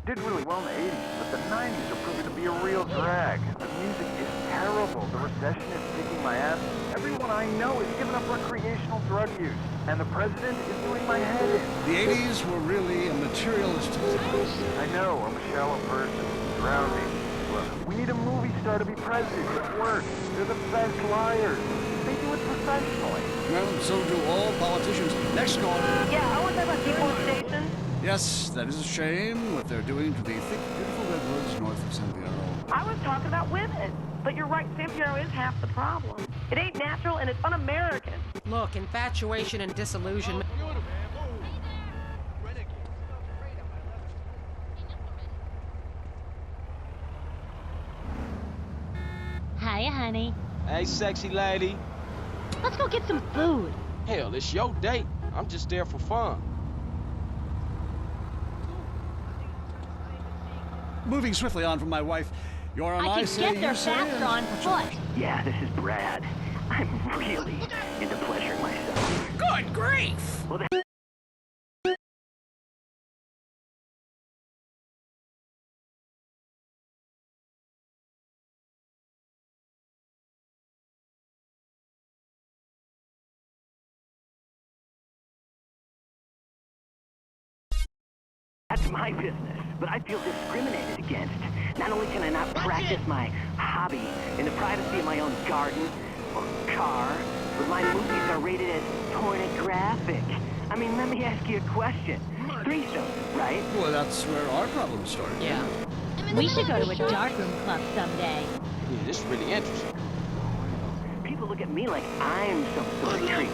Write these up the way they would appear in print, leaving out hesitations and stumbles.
did really well in the 80s, but the 90s are proving to be a real drag. The music is terrible. The recession is kicking my ass. Everyone I know is giving up recreational drug use. And the president is doing my head in. The 80s were really a materialistic time. I know, I'm a shallow person. Drown me. Look, we need a movie star to be president. It works. They're the best liars. They do it professionally. Well, so do all politicians. Next caller. Yeah, I want to talk about deforestation. Yes, that is a shame, what they're doing to the thick, beautiful redwoods north of San Fierro. I was talking about women. But you're right, San Fierro is half the problem. It ain't natural and it's un-American. Look, infatuation and disillusionment. Hiya, honey. Hey, sexy lady. Let's go get some food. Hell, it's your date. I'm just there for fun. Moving swiftly on from my wife, you're on I I can say, get there you say, faster on foot. Yeah, this is Brad. I'm really into pleasuring myself. Good grief! Well, that's my business, but I feel discriminated against. Not only can I not practice my hobby in the privacy of my own garden or car, but my movies are rated as pornographic. I mean, let me ask you a question. Threesome, right? Well, that's where our problem started. Yeah. We should go to a darkroom club someday. Yeah, this is really interesting. People look at me like I'm some sort of creep,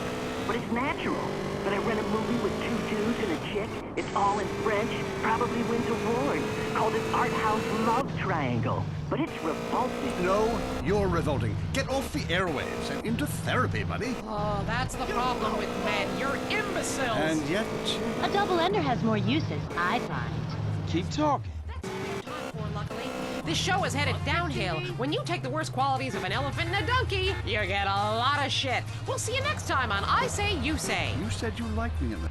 but it's natural. But I rent a movie with 2 dudes and a chick. It's all in French, probably wins awards, called an art house love triangle. But it's revolting. No, you're revolting. Get off the airwaves and into therapy, buddy. Oh, that's the problem with men. You're imbeciles. And yet... A double ender has more uses, I find. Keep talking. That's what we have time for, luckily. This show is headed downhill. When you take the worst qualities of an elephant and a donkey, you get a lot of shit. We'll see you next time on I Say, You Say. You said you liked me in the...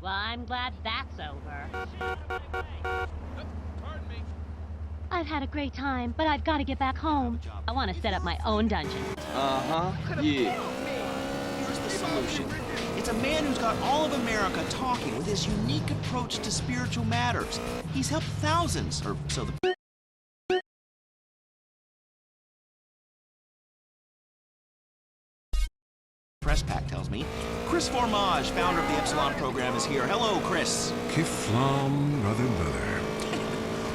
Well, I'm glad that's over. I've had a great time, but I've got to get back home. I want to set up my own dungeon. Uh-huh, yeah. Here's the solution. It's a man who's got all of America talking with his unique approach to spiritual matters. He's helped thousands, or so the... press pack tells me. Chris Formage, founder of the Epsilon program, is here. Hello, Chris. Kiflam, brother.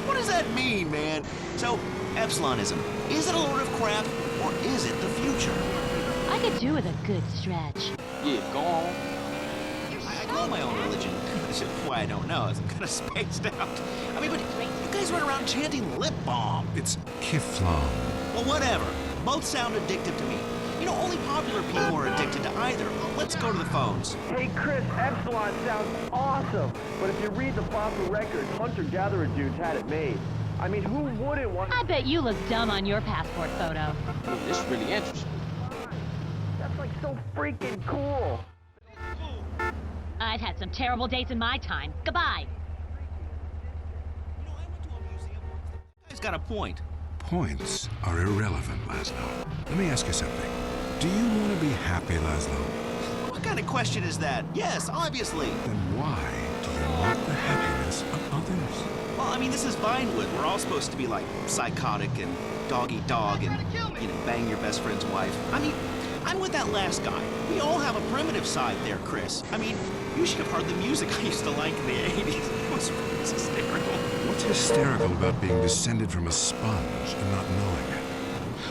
What does that mean, man? So, Epsilonism, is it a load of crap, or is it the future? I could do with a good stretch. Yeah, go on. I call my own religion. Why I don't know, as I'm kind of spaced out. I mean, but you guys run around chanting lip balm. It's Kiflam. Well, whatever. Both sound addictive to me. You know, only popular people are addicted to either. Let's go to the phones. Hey, Chris, Epsilon sounds awesome. But if you read the fossil records, hunter-gatherer dudes had it made. I mean, who wouldn't want... I bet you look dumb on your passport photo. Yeah, this is really interesting. That's like so freaking cool. I've had some terrible dates in my time. Goodbye. You know, I went to a museum once. The guy's got a point. Points are irrelevant, Laszlo. Let me ask you something. Do you want to be happy, Laszlo? What kind of question is that? Yes, obviously. Then why do you want the happiness of others? Well, I mean, this is Vinewood. We're all supposed to be, like, psychotic and dog-eat-dog and, you know, bang your best friend's wife. I mean, I'm with that last guy. We all have a primitive side there, Chris. I mean, you should have heard the music I used to like in the 80s. It was hysterical. What's hysterical about being descended from a sponge and not knowing it?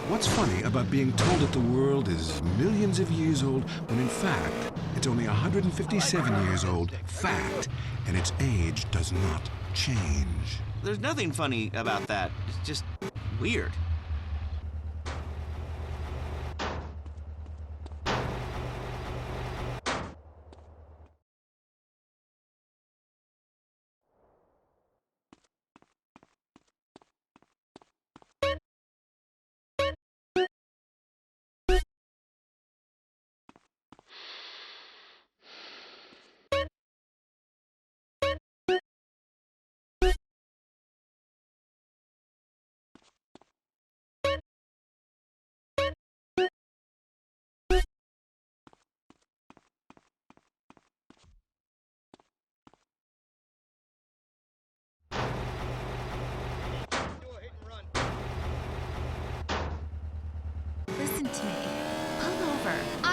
What's funny about being told that the world is millions of years old when in fact it's only 157 years old, fact, and its age does not change? There's nothing funny about that. It's just weird.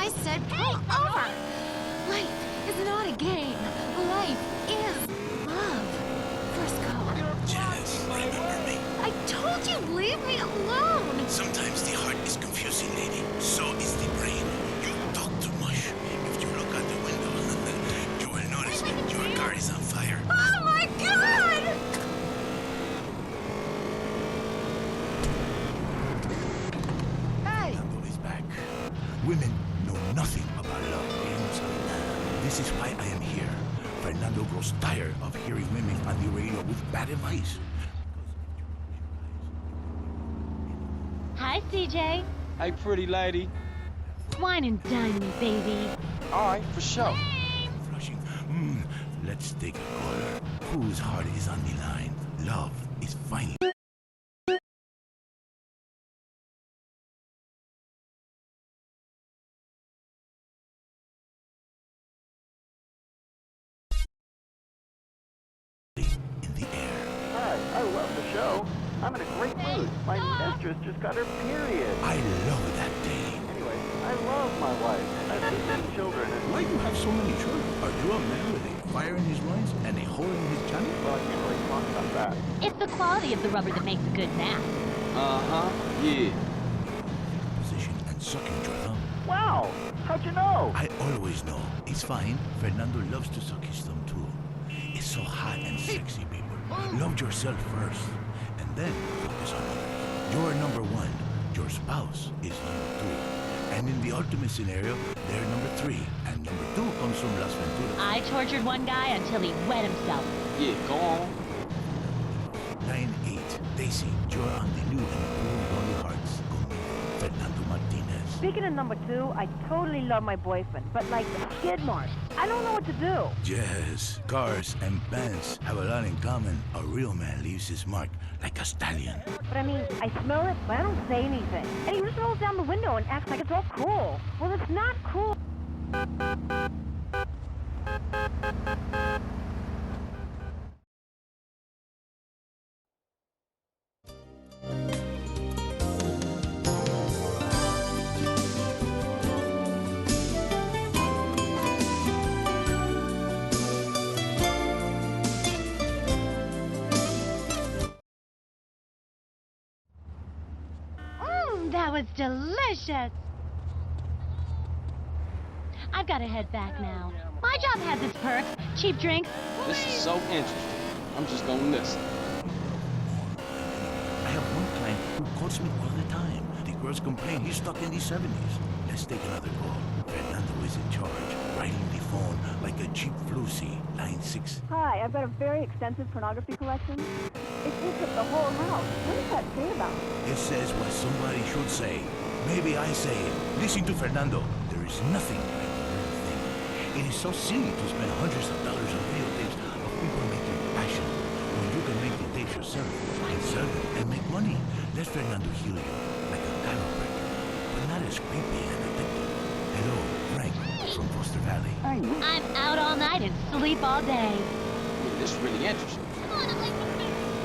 I said pull over! Life is not a game. Life is love. Frisco. Jess, remember me. I told you, leave me alone! Sometimes the heart is confusing, lady. So is the brain. You talk too much. If you look out the window, you will notice your car is on fire. Oh my god! Hey! Fernando is back. Women know nothing about love. This is why I am here. Fernando grows tired of hearing women on the radio with bad advice. Hi, CJ. Hey, pretty lady. Wine and dine me, baby. All right, for sure. Flushing. Let's take a caller. Whose heart is on the line? Love is finally. In the air. Hi, I love the show. I'm in a great mood. My mistress just got her period. I love that day. Anyway, I love my wife. I have 15 children and... Why do you have so many children? Are you a man with a fire in his loins and a hole in his channel? Well, I can't really talk about that. It's the quality of the rubber that makes a good match. Uh-huh, yeah. Position and sucking your thumb. Wow! How'd you know? I always know. It's fine. Fernando loves to suck his thumb too. It's so hot and sexy, people. Love yourself first, and then focus on others. You're number one. Your spouse is number two. And in the ultimate scenario, they're number three. And number two comes from Las Venturas. I tortured one guy until he wet himself. Yeah, go on. 9-8. Daisy, you're on the new and improved Lonely Hearts. Conmigo, Fernando Martinez. Speaking of number two, I totally love my boyfriend, but like skid marks. I don't know what to do. Yes, cars and bands have a lot in common. A real man leaves his mark like a stallion. But I mean, I smell it, but I don't say anything. And he just rolls down the window and acts like it's all cool. Well, it's not cool. That was delicious. I've got to head back now. My job has its perks. Cheap drinks. This is so interesting. I'm just gonna listen. I have one client who calls me all the time. The girls complain he's stuck in the 70s. Let's take another call. Fernando is in charge, writing the phone like a cheap Lucy. Line 6. Hi, I've got a very extensive pornography collection. It takes up the whole house. What does that say about me? It says what somebody should say. Maybe I say it. Listen to Fernando. There is nothing like the real thing. It is so silly to spend hundreds of dollars on videotapes of people making passion when you can make the tapes yourself and sell them and make money. Let Fernando heal you like a chiropractor, but not as creepy and addictive. Hello, Frank from Foster Valley. I'm out all night and sleep all day. Yeah, this is really interesting.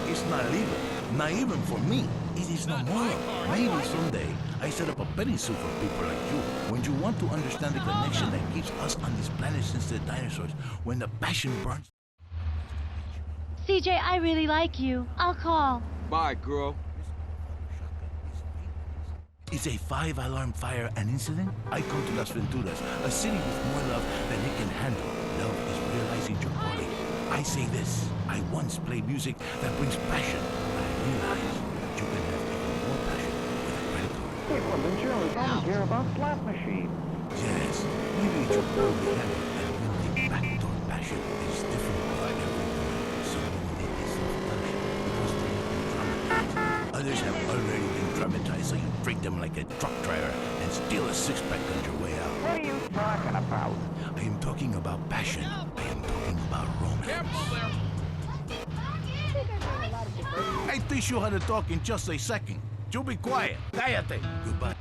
It's not legal, not even for me. It is no moral. Maybe someday I set up a petting zoo for people like you. When you want to understand the connection that keeps us on this planet since the dinosaurs, when the passion burns. CJ, I really like you. I'll call. Bye, girl. Is a 5-alarm fire an incident? I come to Las Venturas, a city with more love than it can handle. Love is realizing your calling. I say this, I once played music that brings passion, but I realize you can have even more passion with a credit card. People have been jealous. I don't care about slot machines. Yes, maybe it should probably happen, and when the backdoor passion is different with every woman. Some women need this soft touch because they have been traumatized. Others have already been traumatized, so you treat them like a truck driver and steal a six-pack on your way out. What are you talking about? I am talking about passion. I am talking about romance. I teach you how to talk in just a second. You be quiet. Cállate. Goodbye.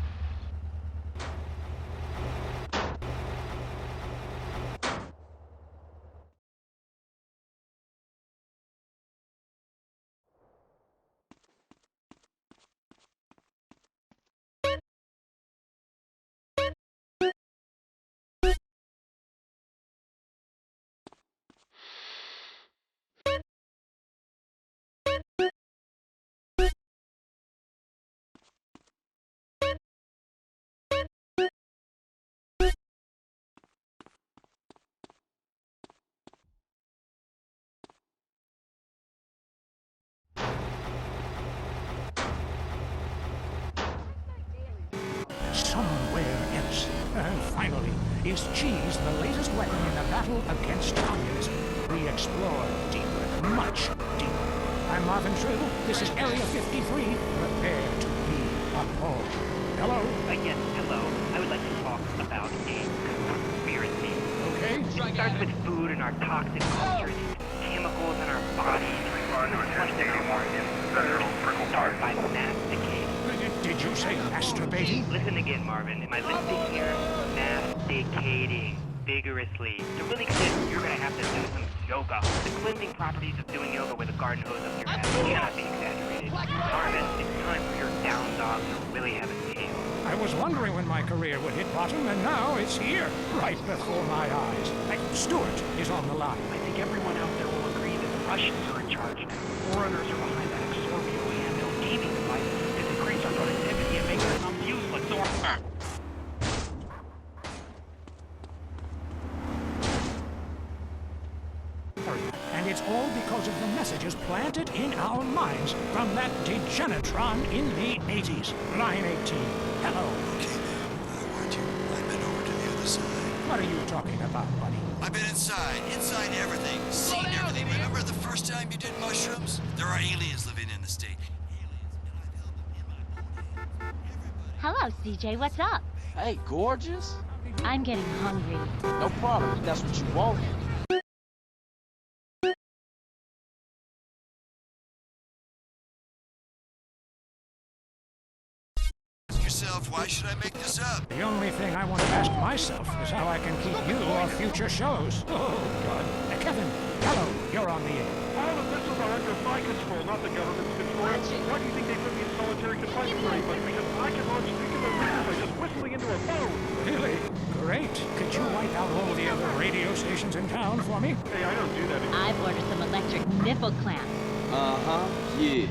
finally, is cheese the latest weapon in the battle against communism? We explore deeper, much deeper. I'm Marvin Trill. This is Area 53. Prepare to be appalled. Hello? Yes, hello. I would like to talk about a conspiracy. Okay. It starts with food and our toxic culture, these chemicals in our bodies, reflect in our organs. Start by masticating. Did you say masturbating? Listen again, Marvin. Am I listening here? Masticating vigorously. To really cleanse, you're gonna have to do some yoga. The cleansing properties of doing yoga with a garden hose up your ass cannot be exaggerated. Marvin, it's time for your down dog to really have a tail. I was wondering when my career would hit bottom, and now it's here, right before my eyes. Stuart is on the line. I think everyone out there will agree that the Russians are in charge now. Foreigners are behind that exorbitant handheld gaming device to decrease our productivity and make us useless or... And it's all because of the messages planted in our minds from that degenitron in the 80s. Line 18. Hello. Okay, man. I warned you. I've been over to the other side. What are you talking about, buddy? I've been inside everything. Seen everything. Remember the first time you did mushrooms? There are aliens living in the state. Hello, CJ. What's up? Hey, gorgeous. I'm getting hungry. No problem, if that's what you want. Yourself, why should I make this up? The only thing I want to ask myself is how I can keep you off future shows. Oh, God. Kevin, hello. You're on the air. All the missiles are under my control, not the government's control. Why do you think they put me in solitary confinement for anybody? Because I can launch nuclear missiles by just whistling into a phone. Really? Great. Could you wipe out all the other radio stations in town for me? Hey, I don't do that anymore. I've ordered some electric nipple clamps. Yeah.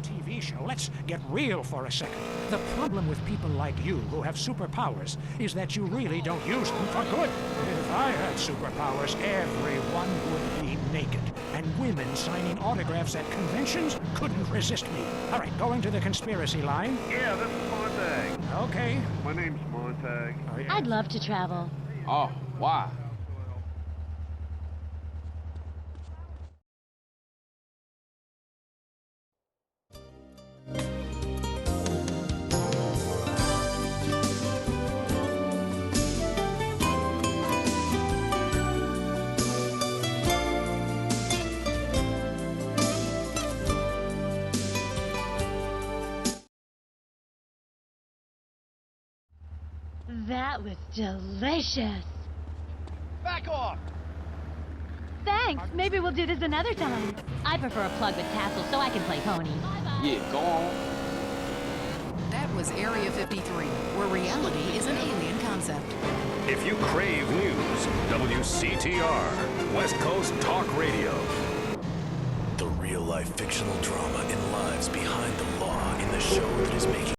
TV show. Let's get real for a second. The problem with people like you who have superpowers is that you really don't use them for good. If I had superpowers, everyone would be naked. And women signing autographs at conventions couldn't resist me. All right, going to the conspiracy line. Yeah, this is Montag. Okay. My name's Montag. I'd love to travel. Oh, why? That was delicious. Back off! Thanks. Maybe we'll do this another time. I prefer a plug with tassels so I can play pony. Yeah, go on. That was Area 53, where reality is an alien concept. If you crave news, WCTR, West Coast Talk Radio. The real-life fictional drama in lives behind the law in the show that is making